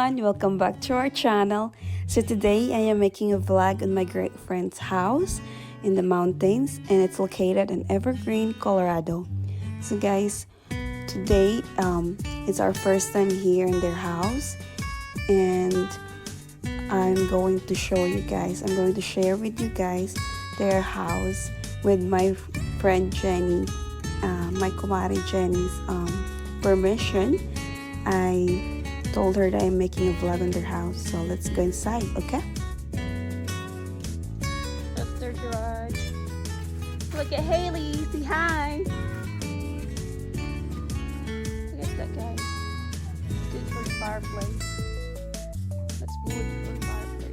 everyone, welcome back to our channel. So today I am making a vlog on my great friend's house in the mountains, and it's located in Evergreen, Colorado. So guys, today it's our first time here in their house, and I'm going to show you guys, I'm going to share with you guys their house with my friend Jenny, my kumari Jenny's permission. I told her that I'm making a vlog on their house, so let's go inside, okay? That's their garage. Look at Hailey, say hi. Look at that guy. It's good for the fireplace. That's wood for the fireplace.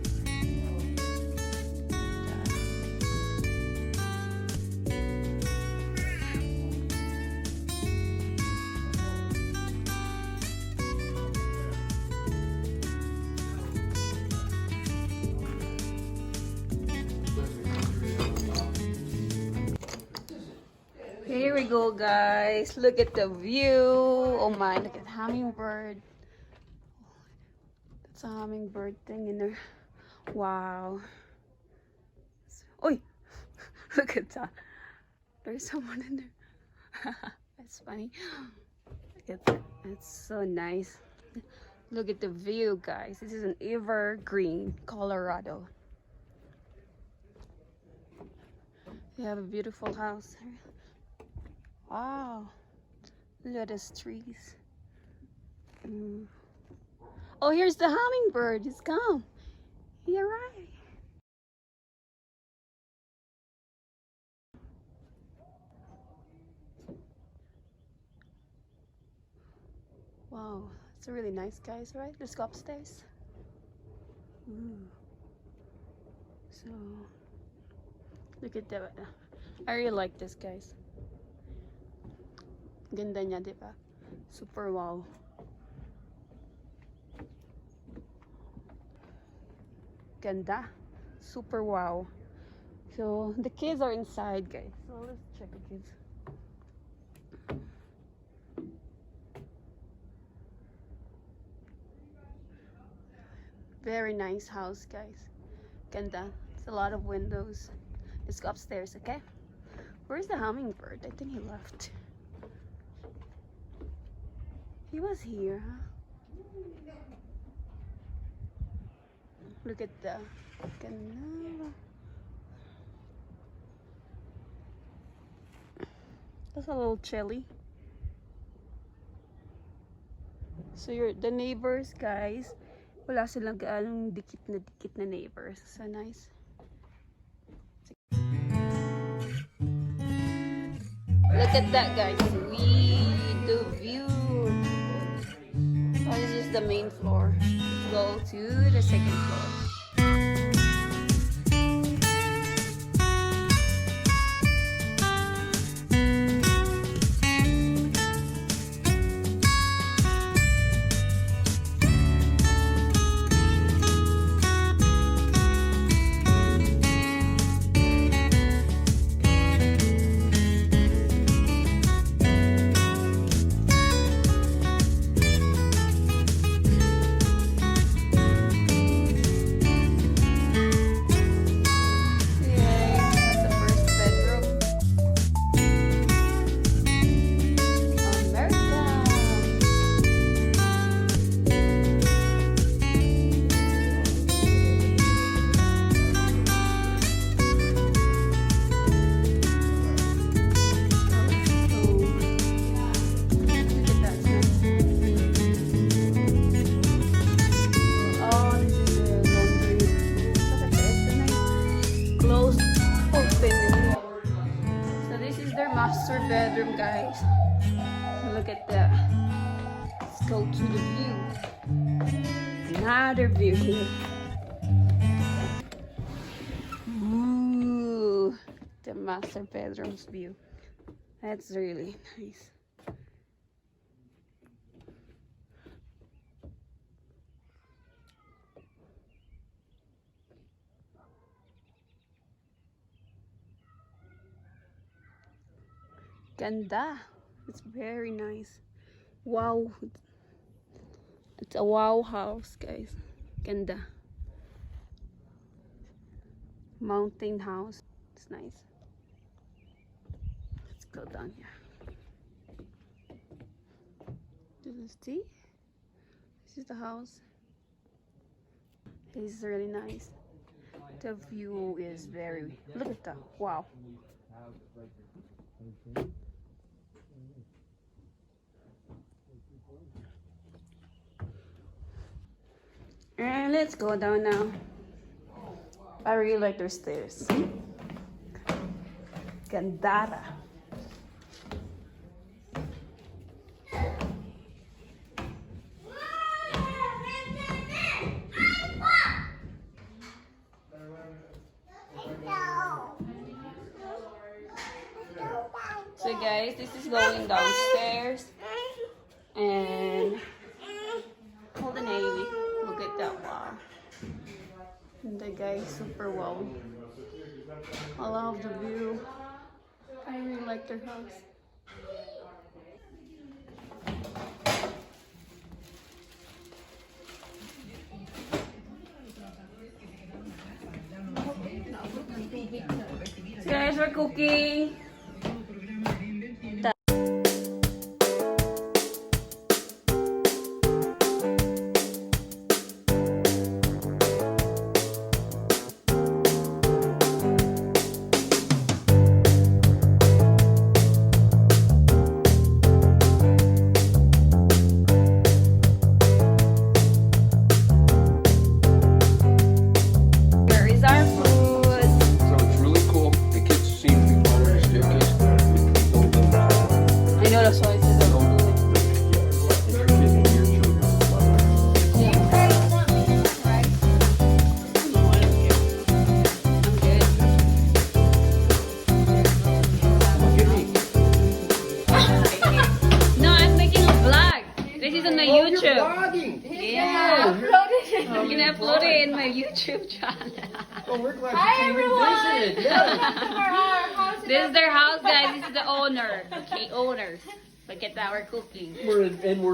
Here we go, guys. Look at the view. Oh my, look at hummingbird. That's a hummingbird thing in there. Wow. Oi! Look at that. There's someone in there. That's funny. Look at that. It's so nice. Look at the view, guys. This is an Evergreen, Colorado. You have a beautiful house here. Wow, look at these trees. Oh, here's the hummingbird. It's come. He arrived. Wow, it's a really nice, guys, right? Let's go upstairs. So, look at that. I really like this, guys. Ganda niya, di ba? Super wow. Ganda. Super wow. So, the kids are inside, guys. So, let's check the kids. Very nice house, guys. Ganda. It's a lot of windows. Let's go upstairs, okay? Where's the hummingbird? I think he left. He was here, huh? Look at the canal. That's a little chilly. So the neighbors, guys, wala silang gaanong dikit na neighbors. So nice. Look at that, guys. The view. Oh, this is the main floor. Let's go to the second floor. Master bedroom, guys. Look at that. Let's go to the view. Another view here. Ooh, the master bedroom's view. That's really nice. Ganda. It's very nice. Wow. It's a wow house, guys. Ganda. Mountain house. It's nice. Let's go down here. Do you see? This is the house. It's really nice. The view is very. Look at that. Wow. And let's go down now. I really like their stairs. Gandara. So guys, this is going downstairs. And hold on, Hailey. Look at that, wow. And the guy is super wow. I love the view. I really like their house. So guys, we're cooking. Yeah, I'm gonna upload it in my YouTube channel. Oh, we're glad you came and visited. Yeah. This is their house, guys. This is the owner. Okay, owners. Look at that, we're cooking. We're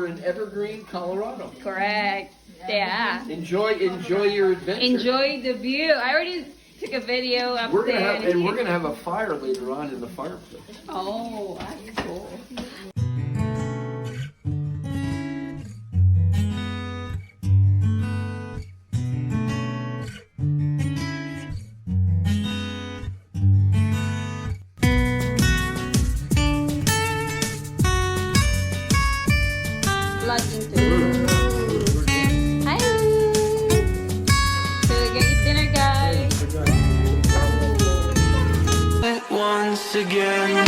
in Evergreen, Colorado. Correct. Yeah. Enjoy your adventure. Enjoy the view. I already took a video up We're gonna there. have, we're gonna have a fire later on in the fireplace. Oh, that's cool. Hi. So we're gonna eat dinner, guys. Once again.